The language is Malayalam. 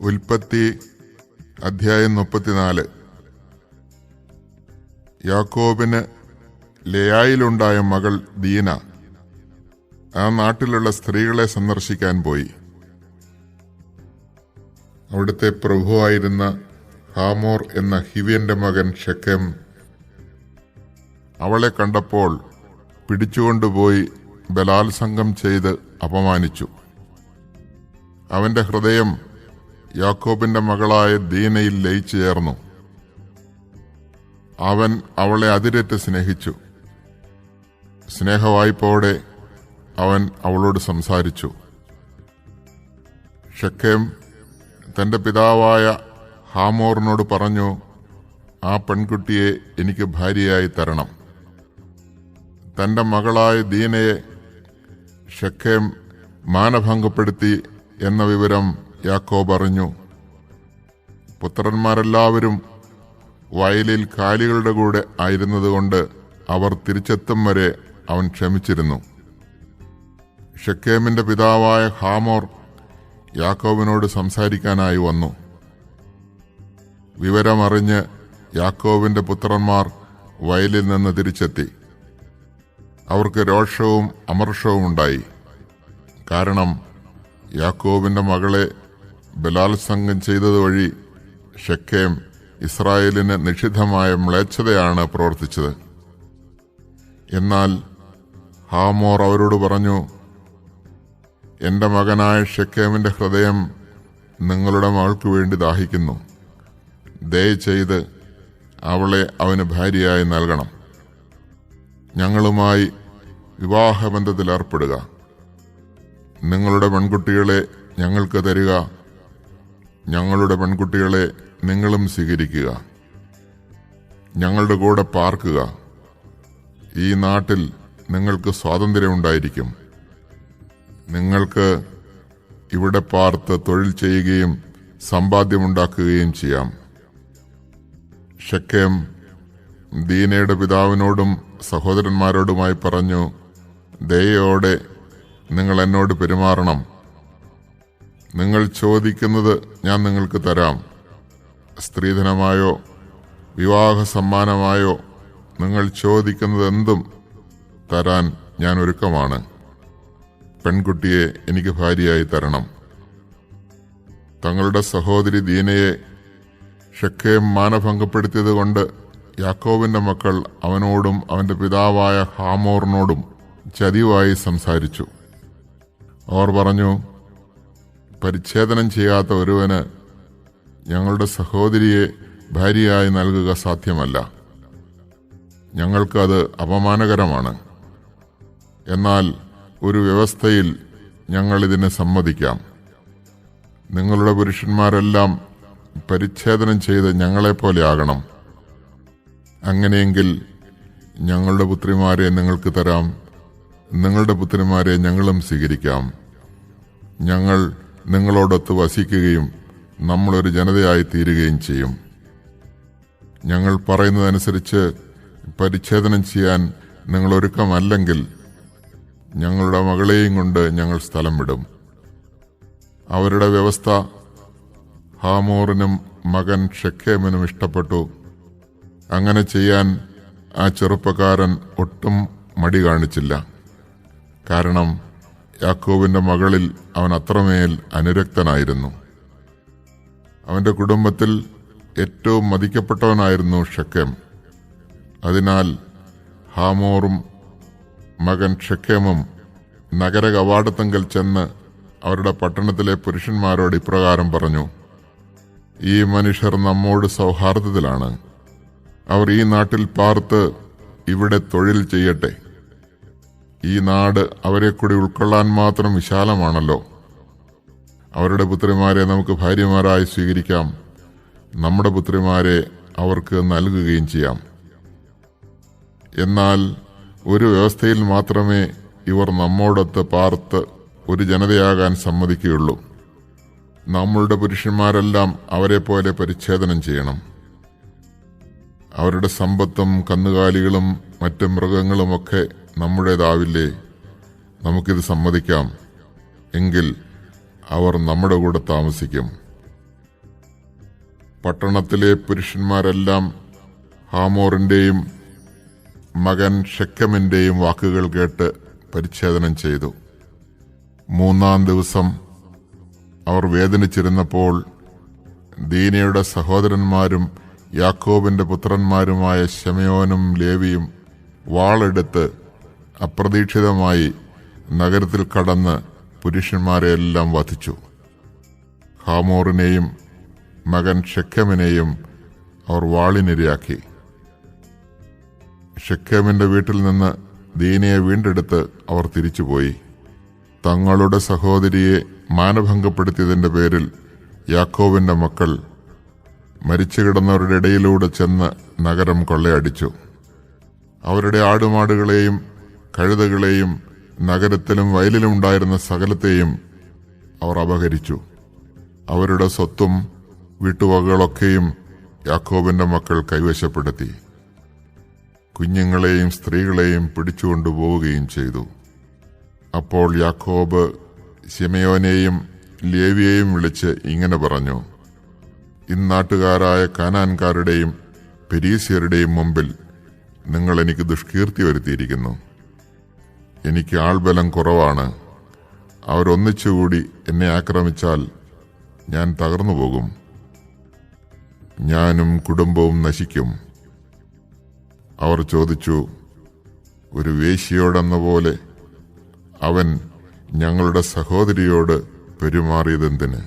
ഉൽപ്പത്തി അധ്യായം 34. യാക്കോബിന് ലേയായിലുണ്ടായ മകൾ ദീന ആ നാട്ടിലുള്ള സ്ത്രീകളെ സന്ദർശിക്കാൻ പോയി. അവിടുത്തെ പ്രഭുവായിരുന്ന ഹാമോർ എന്ന ഹിവ്യന്റെ മകൻ ഷെഖേം അവളെ കണ്ടപ്പോൾ പിടിച്ചുകൊണ്ടുപോയി ബലാത്സംഗം ചെയ്ത് അപമാനിച്ചു. അവന്റെ ഹൃദയം യാക്കോബിന്റെ മകളായ ദീനയിൽ ലയിച്ചു ചേർന്നു. അവൻ അവളെ അതിരറ്റ് സ്നേഹിച്ചു. സ്നേഹവായ്പോടെ അവൻ അവളോട് സംസാരിച്ചു. ഷെഖേം തന്റെ പിതാവായ ഹാമോറിനോട് പറഞ്ഞു, ആ പെൺകുട്ടിയെ എനിക്ക് ഭാര്യയായി തരണം. തന്റെ മകളായ ദീനയെ ഷെഖേം മാനഭംഗപ്പെടുത്തി എന്ന വിവരം യാക്കോബ് അറിഞ്ഞു. പുത്രന്മാരെല്ലാവരും വയലിൽ കാലികളുടെ കൂടെ ആയിരുന്നതുകൊണ്ട് അവർ തിരിച്ചെത്തും വരെ അവൻ ക്ഷമിച്ചിരുന്നു. ഷെഖേമിന്റെ പിതാവായ ഹാമോർ യാക്കോബിനോട് സംസാരിക്കാനായി വന്നു. വിവരമറിഞ്ഞ് യാക്കോബിന്റെ പുത്രന്മാർ വയലിൽ നിന്ന് തിരിച്ചെത്തി. അവർക്ക് രോഷവും അമർഷവും ഉണ്ടായി. കാരണം യാക്കോബിന്റെ മകളെ ബലാത്സംഗം ചെയ്തതുവഴി ഷെഖേം ഇസ്രായേലിന് നിഷിദ്ധമായ മ്ലേച്ഛതയാണ് പ്രവർത്തിച്ചത്. എന്നാൽ ഹാമോർ അവരോട് പറഞ്ഞു, എന്റെ മകനായ ഷെഖേമിന്റെ ഹൃദയം നിങ്ങളുടെ മകൾക്ക് വേണ്ടി ദാഹിക്കുന്നു. ദയചെയ്ത് അവളെ അവന് ഭാര്യയായി നൽകണം. ഞങ്ങളുമായി വിവാഹബന്ധത്തിൽ ഏർപ്പെടുക. നിങ്ങളുടെ പെൺകുട്ടികളെ ഞങ്ങൾക്ക് തരിക. ഞങ്ങളുടെ പെൺകുട്ടികളെ നിങ്ങളും സ്വീകരിക്കുക. ഞങ്ങളുടെ കൂടെ പാർക്കുക. ഈ നാട്ടിൽ നിങ്ങൾക്ക് സ്വാതന്ത്ര്യമുണ്ടായിരിക്കും. നിങ്ങൾക്ക് ഇവിടെ പാർത്ത് തൊഴിൽ ചെയ്യുകയും സമ്പാദ്യമുണ്ടാക്കുകയും ചെയ്യാം. ഷെഖേം ദീനയുടെ പിതാവിനോടും സഹോദരന്മാരോടുമായി പറഞ്ഞു, ദയയോടെ നിങ്ങൾ എന്നോട് പെരുമാറണം. നിങ്ങൾ ചോദിക്കുന്നത് ഞാൻ നിങ്ങൾക്ക് തരാം. സ്ത്രീധനമായോ വിവാഹ സമ്മാനമായോ നിങ്ങൾ ചോദിക്കുന്നതെന്തും തരാൻ ഞാൻ ഒരുക്കമാണ്. പെൺകുട്ടിയെ എനിക്ക് ഭാര്യയായി തരണം. തങ്ങളുടെ സഹോദരി ദീനയെ ഷെഖേം മാനഭംഗപ്പെടുത്തിയതുകൊണ്ട് യാക്കോബിന്റെ മക്കൾ അവനോടും അവന്റെ പിതാവായ ഹാമോറിനോടും ചതിവായി സംസാരിച്ചു. അവർ പറഞ്ഞു, പരിച്ഛേദനം ചെയ്യാത്ത ഒരുവന് ഞങ്ങളുടെ സഹോദരിയെ ഭാര്യയായി നൽകുക സാധ്യമല്ല. ഞങ്ങൾക്കത് അപമാനകരമാണ്. എന്നാൽ ഒരു വ്യവസ്ഥയിൽ ഞങ്ങൾ ഇതിന് സമ്മതിക്കാം. നിങ്ങളുടെ പുരുഷന്മാരെല്ലാം പരിച്ഛേദനം ചെയ്ത് ഞങ്ങളെപ്പോലെ ആകണം. അങ്ങനെയെങ്കിൽ ഞങ്ങളുടെ പുത്രിമാരെ നിങ്ങൾക്ക് തരാം. നിങ്ങളുടെ പുത്രിമാരെ ഞങ്ങളും സ്വീകരിക്കാം. ഞങ്ങൾ നിങ്ങളോടൊത്ത് വസിക്കുകയും നമ്മളൊരു ജനതയായി തീരുകയും ചെയ്യും. ഞങ്ങൾ പറയുന്നതനുസരിച്ച് പരിച്ഛേദനം ചെയ്യാൻ നിങ്ങൾ ഒരുക്കമല്ലെങ്കിൽ ഞങ്ങളുടെ മകളെയും കൊണ്ട് ഞങ്ങൾ സ്ഥലം വിടും. അവരുടെ വ്യവസ്ഥ ഹാമോറിനും മകൻ ഷെഖേമിനും ഇഷ്ടപ്പെട്ടു. അങ്ങനെ ചെയ്യാൻ ആ ചെറുപ്പക്കാരൻ ഒട്ടും മടി കാണിച്ചില്ല. കാരണം യാക്കോബിന്റെ മകളിൽ അവൻ അത്രമേൽ അനുരക്തനായിരുന്നു. അവന്റെ കുടുംബത്തിൽ ഏറ്റവും മതിക്കപ്പെട്ടവനായിരുന്നു ഷെഖേം. അതിനാൽ ഹാമോറും മകൻ ഷെഖേമും നഗര കവാടത്തെങ്കിൽ ചെന്ന് അവരുടെ പട്ടണത്തിലെ പുരുഷന്മാരോട് ഇപ്രകാരം പറഞ്ഞു, ഈ മനുഷ്യർ നമ്മോട് സൗഹാർദ്ദത്തിലാണ്. അവർ ഈ നാട്ടിൽ പാർത്ത് ഇവിടെ തൊഴിൽ ചെയ്യട്ടെ. ഈ നാട് അവരെ കൂടി ഉൾക്കൊള്ളാൻ മാത്രം വിശാലമാണല്ലോ. അവരുടെ പുത്രിമാരെ നമുക്ക് ഭാര്യമാരായി സ്വീകരിക്കാം. നമ്മുടെ പുത്രിമാരെ അവർക്ക് നൽകുകയും ചെയ്യാം. എന്നാൽ ഒരു വ്യവസ്ഥയിൽ മാത്രമേ ഇവർ നമ്മോടൊത്ത് പാർത്ത് ഒരു ജനതയാകാൻ സമ്മതിക്കുകയുള്ളൂ. നമ്മളുടെ പുരുഷന്മാരെല്ലാം അവരെ പോലെ പരിച്ഛേദനം ചെയ്യണം. അവരുടെ സമ്പത്തും കന്നുകാലികളും മറ്റ് മൃഗങ്ങളുമൊക്കെ നമ്മുടേതാവില്ലേ? നമുക്കിത് സമ്മതിക്കാം. എങ്കിൽ അവർ നമ്മുടെ കൂടെ താമസിക്കും. പട്ടണത്തിലെ പുരുഷന്മാരെല്ലാം ഹാമോറിന്റെയും മകൻ ഷെക്കമിന്റെയും വാക്കുകൾ കേട്ട് പരിച്ഛേദനം ചെയ്തു. 3-ാം ദിവസം അവർ വേദനിച്ചിരുന്നപ്പോൾ ദീനയുടെ സഹോദരന്മാരും യാക്കോബിന്റെ പുത്രന്മാരുമായ ശിമെയോനും ലേവിയും വാളെടുത്ത് അപ്രതീക്ഷിതമായി നഗരത്തിൽ കടന്ന് പുരുഷന്മാരെയെല്ലാം വധിച്ചു. ഹാമോറിനെയും മകൻ ഷെക്കമിനെയും അവർ വാളിനിരയാക്കി. ഷെക്കമിന്റെ വീട്ടിൽ നിന്ന് ദീനയെ വീണ്ടെടുത്ത് അവർ തിരിച്ചുപോയി. തങ്ങളുടെ സഹോദരിയെ മാനഭംഗപ്പെടുത്തിയതിന്റെ പേരിൽ യാക്കോബിന്റെ മക്കൾ മരിച്ചുകിടന്നവരുടെ ഇടയിലൂടെ ചെന്ന് നഗരം കൊള്ളയടിച്ചു. അവരുടെ ആടുമാടുകളെയും കഴുതകളെയും നഗരത്തിലും വയലിലും ഉണ്ടായിരുന്ന സകലത്തെയും അവർ അപഹരിച്ചു. അവരുടെ സ്വത്തും വീട്ടുവകകളൊക്കെയും യാക്കോബിന്റെ മക്കൾ കൈവശപ്പെടുത്തി. കുഞ്ഞുങ്ങളെയും സ്ത്രീകളെയും പിടിച്ചുകൊണ്ടുപോവുകയും ചെയ്തു. അപ്പോൾ യാക്കോബ് ശിമെയോനെയും ലേവിയെയും വിളിച്ച് ഇങ്ങനെ പറഞ്ഞു: ഇന്നാട്ടുകാരായ കാനാൻകാരുടെയും പെരീസ്യരുടെയും മുമ്പിൽ നിങ്ങൾ എനിക്ക് ദുഷ്കീർത്തി വരുത്തിയിരിക്കുന്നു. എനിക്ക് ആൾബലം കുറവാണ്. അവരൊന്നിച്ചുകൂടി എന്നെ ആക്രമിച്ചാൽ ഞാൻ തകർന്നു പോകും. ഞാനും കുടുംബവും നശിക്കും. അവർ ചോദിച്ചു, ഒരു വേശ്യയോടെന്ന പോലെ അവൻ ഞങ്ങളുടെ സഹോദരിയോട് പെരുമാറിയതെന്തിന്?